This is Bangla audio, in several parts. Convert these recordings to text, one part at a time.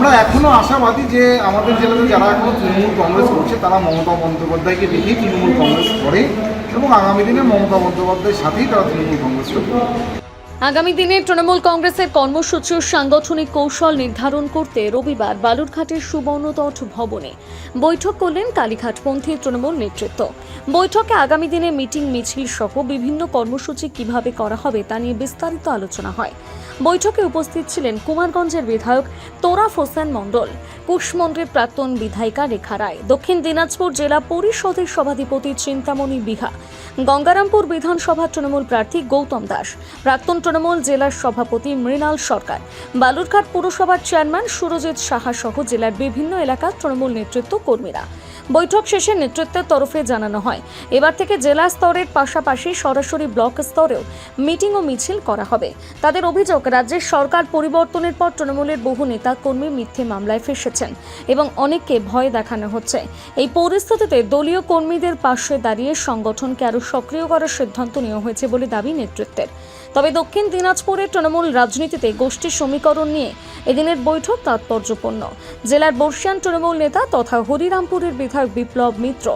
আমরা এখনো আশাবাদী যে আমাদের জেলাতে যারা এখনো তৃণমূল কংগ্রেস করছে তারা মমতা বন্দ্যোপাধ্যায়কে দেখেই তৃণমূল কংগ্রেস করে এবং আগামী দিনে মমতা বন্দ্যোপাধ্যায়ের সাথেই তারা তৃণমূল কংগ্রেস করবে। আগামী দিনে তৃণমূল কংগ্রেসের কর্মসূচি ও সাংগঠনিক কৌশল নির্ধারণ করতে রবিবার বালুরঘাটের সুবর্ণতট ভবনে বৈঠক করলেন কালীঘাটপন্থী তৃণমূল নেতৃত্ব। বৈঠকে আগামী দিনে মিটিং মিছিল সহ বিভিন্ন কর্মসূচি কিভাবে করা হবে তা নিয়ে বিস্তারিত আলোচনা হয়। বৈঠকে উপস্থিত ছিলেন কুমারগঞ্জের বিধায়ক তোরাফ হোসেন মণ্ডল, কুশমন্ডলের প্রাক্তন বিধায়িকা রেখা রায়, দক্ষিণ দিনাজপুর জেলা পরিষদের সভাধিপতি চিন্তামণি বিঘা, গঙ্গারামপুর বিধানসভা তৃণমূল প্রার্থী গৌতম দাস, প্রাক্তন তৃণমূল জেলার সভাপতি মৃণাল সরকার, বালুরঘাট পুরসভার চেয়ারম্যান সুরজিৎ সাহা সহ জেলার বিভিন্ন এলাকার তৃণমূল নেতৃত্ব কর্মীরা। বৈঠক শেষে নেতৃত্বের তরফে জানানো হয় এবার থেকে জেলা স্তরের পাশাপাশি সরাসরি ব্লক স্তরেও মিটিং ও মিছিল করা হবে। তাদের অভিযোগ, রাজ্যের সরকার পরিবর্তনের পর তৃণমূলের বহু নেতা কর্মী মিথ্যে মামলায় ফেসেছেন এবং অনেককে ভয় দেখানো হচ্ছে। এই পরিস্থিতিতে দলীয় কর্মীদের পাশে দাঁড়িয়ে সংগঠনকে আরও সক্রিয় করার সিদ্ধান্ত নেওয়া হয়েছে বলে দাবি নেতৃত্বের। তবে দক্ষিণ দিনাজপুরের তৃণমূল রাজনীতিতে গোষ্ঠী সমীকরণ নিয়ে এদিনের বৈঠক তাৎপর্যপূর্ণ। জেলার বর্ষিয়ান তৃণমূল নেতা তথা হরিরামপুরের বিধায়ক বিপ্লব মিত্র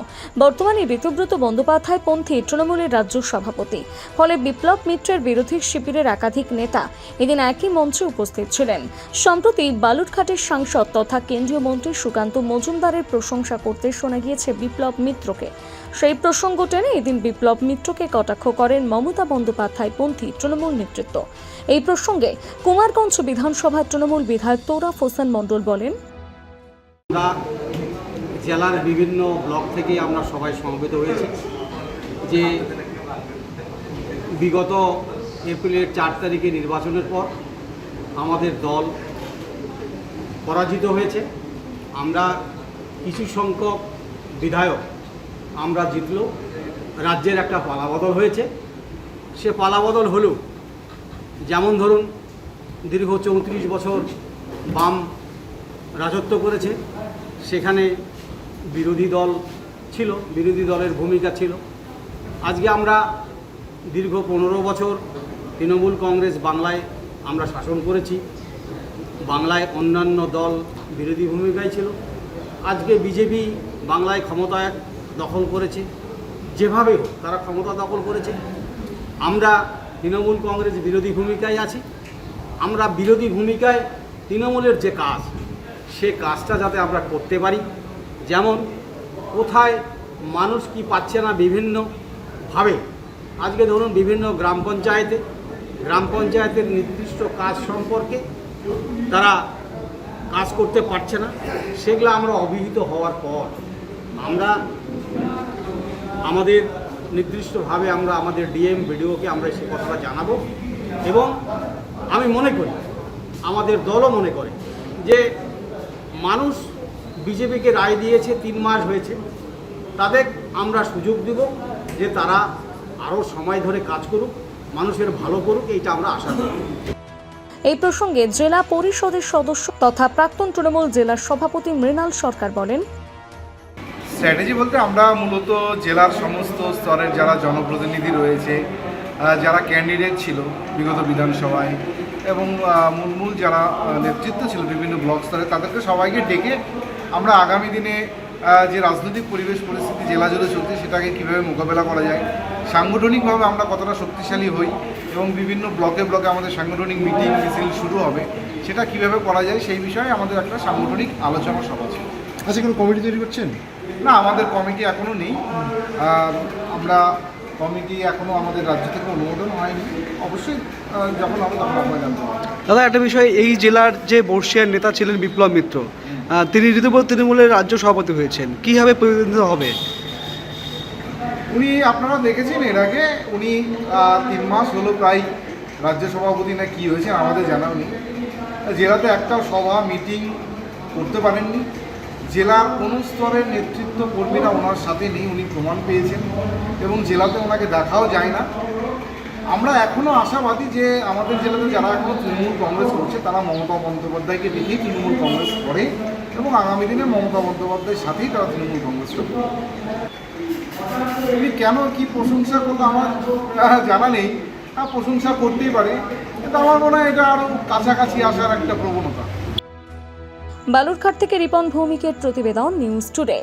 বর্তমানে ঋতুব্রত বন্দ্যোপাধ্যায় পন্থী তৃণমূলের রাজ্য সভাপতি। ফলে বিপ্লব মিত্রের বিরোধী শিবিরের একাধিক নেতা এদিন একই মঞ্চে উপস্থিত ছিলেন। সম্প্রতি বালুরঘাটের সাংসদ তথা কেন্দ্রীয় মন্ত্রী সুকান্ত মজুমদারের প্রশংসা করতে শোনা গিয়েছে বিপ্লব মিত্রকে। সেই প্রসঙ্গ টেনে এদিন বিপ্লব মিত্রকে কটাক্ষ করেন মমতা বন্দ্যোপাধ্যায় পন্থী তৃণমূল নেতৃত্ব। এই প্রসঙ্গে কুমারগঞ্জ বিধানসভার তৃণমূল বিধায়ক তোরাফ হোসেন মণ্ডল বলেন, জেলার বিভিন্ন ব্লক থেকে আমরা সবাই সমবেত হয়েছি যে বিগত এপ্রিলের 4 তারিখে নির্বাচনের পর আমাদের দল পরাজিত হয়েছে। আমরা কিছু সংখ্যক বিধায়ক আমরা জিতলেও রাজ্যের একটা পালাবদল হয়েছে। সে পালাবদল হলেও যেমন ধরুন দীর্ঘ 34 বছর বাম রাজত্ব করেছে, সেখানে বিরোধী দল ছিল, বিরোধী দলের ভূমিকা ছিল। আজকে আমরা দীর্ঘ 15 বছর তৃণমূল কংগ্রেস বাংলায় আমরা শাসন করেছি, বাংলায় অন্যান্য দল বিরোধী ভূমিকায় ছিল। আজকে বিজেপি বাংলায় ক্ষমতা দখল করেছে, যেভাবে হোক তারা ক্ষমতা দখল করেছে। আমরা তৃণমূল কংগ্রেস বিরোধী ভূমিকায় আছি। আমরা বিরোধী ভূমিকায় তৃণমূলের যে কাজ, সে কাজটা যাতে আমরা করতে পারি। যেমন কোথায় মানুষ কি পাচ্ছে না বিভিন্নভাবে, আজকে ধরুন বিভিন্ন গ্রাম পঞ্চায়েতের নির্দিষ্ট কাজ সম্পর্কে তারা কাজ করতে পারছে না, সেগুলো আমরা অবহিত হওয়ার পর আমরা আমাদের নির্দিষ্টভাবে আমরা আমাদের ডিএম বিডিওকে আমরা সে কথাটা জানাবো। এবং আমি মনে করি, আমাদের দলও মনে করে যে মানুষ বিজেপিকে রায় দিয়েছে, 3 মাস হয়েছে, তাদের আমরা সুযোগ দেব যে তারা আরও সময় ধরে কাজ করুক, মানুষের ভালো করুক, এইটা আমরা আশা করি। এই প্রসঙ্গে জেলা পরিষদের সদস্য তথা প্রাক্তন তৃণমূল জেলার সভাপতি মৃণাল সরকার বলেন, স্ট্র্যাটেজি বলতে আমরা মূলত জেলার সমস্ত স্তরের যারা জনপ্রতিনিধি রয়েছে, যারা ক্যান্ডিডেট ছিল বিগত বিধানসভায় এবং মূল যারা নেতৃত্ব ছিল বিভিন্ন ব্লক স্তরে, তাদেরকে সবাইকে ডেকে আমরা আগামী দিনে যে রাজনৈতিক পরিস্থিতি জেলা জুড়ে চলছে সেটাকে কীভাবে মোকাবেলা করা যায়, সাংগঠনিকভাবে আমরা কতটা শক্তিশালী হই এবং বিভিন্ন ব্লকে আমাদের সাংগঠনিক মিটিং মিছিল শুরু হবে, সেটা কীভাবে করা যায় সেই বিষয়ে আমাদের একটা সাংগঠনিক আলোচনা সভা ছিল। আচ্ছা, কোনো কমিটি তৈরি করছেন? না, আমাদের কমিটি এখনও নেই। আমরা কমিটি এখনও আমাদের রাজ্য থেকে অনুমোদন হয়নি। অবশ্যই যখন হবে তখন আমরা জানতে পারবো। দাদা, একটা বিষয়, এই জেলার যে বর্ষিয়ার নেতা ছিলেন বিপ্লব মিত্র, তিনি ঋতুব্রত তৃণমূলের রাজ্য সভাপতি হয়েছেন, কীভাবে প্রতিনিধিত্ব হবে? উনি আপনারা দেখেছেন এর আগে উনি 3 মাস হলো প্রায় রাজ্য সভাপতি না কি হয়েছে আমাদের জানাও নেই। জেলাতে একটা সভা মিটিং করতে পারেননি। জেলার কোনো স্তরের নেতৃত্ব কর্মীরা ওনার সাথে নেই, উনি প্রমাণ পেয়েছেন এবং জেলাতে ওনাকে দেখাও যায় না। আমরা এখনও আশাবাদী যে আমাদের জেলাতে যারা এখনও তৃণমূল কংগ্রেস করছে তারা মমতা বন্দ্যোপাধ্যায়কে দেখেই তৃণমূল কংগ্রেস করে এবং আগামী দিনে মমতা বন্দ্যোপাধ্যায়ের সাথেই তারা তৃণমূল কংগ্রেস করবে। উনি কেন কি প্রশংসা করলো আমার জানা নেই, প্রশংসা করতেই পারে, কিন্তু আমার মনে হয় এটা আরও কাছাকাছি আসার একটা প্রবণতা। বালুরঘাট থেকে রিপন ভৌমিকের প্রতিবেদন, নিউজ টুডে।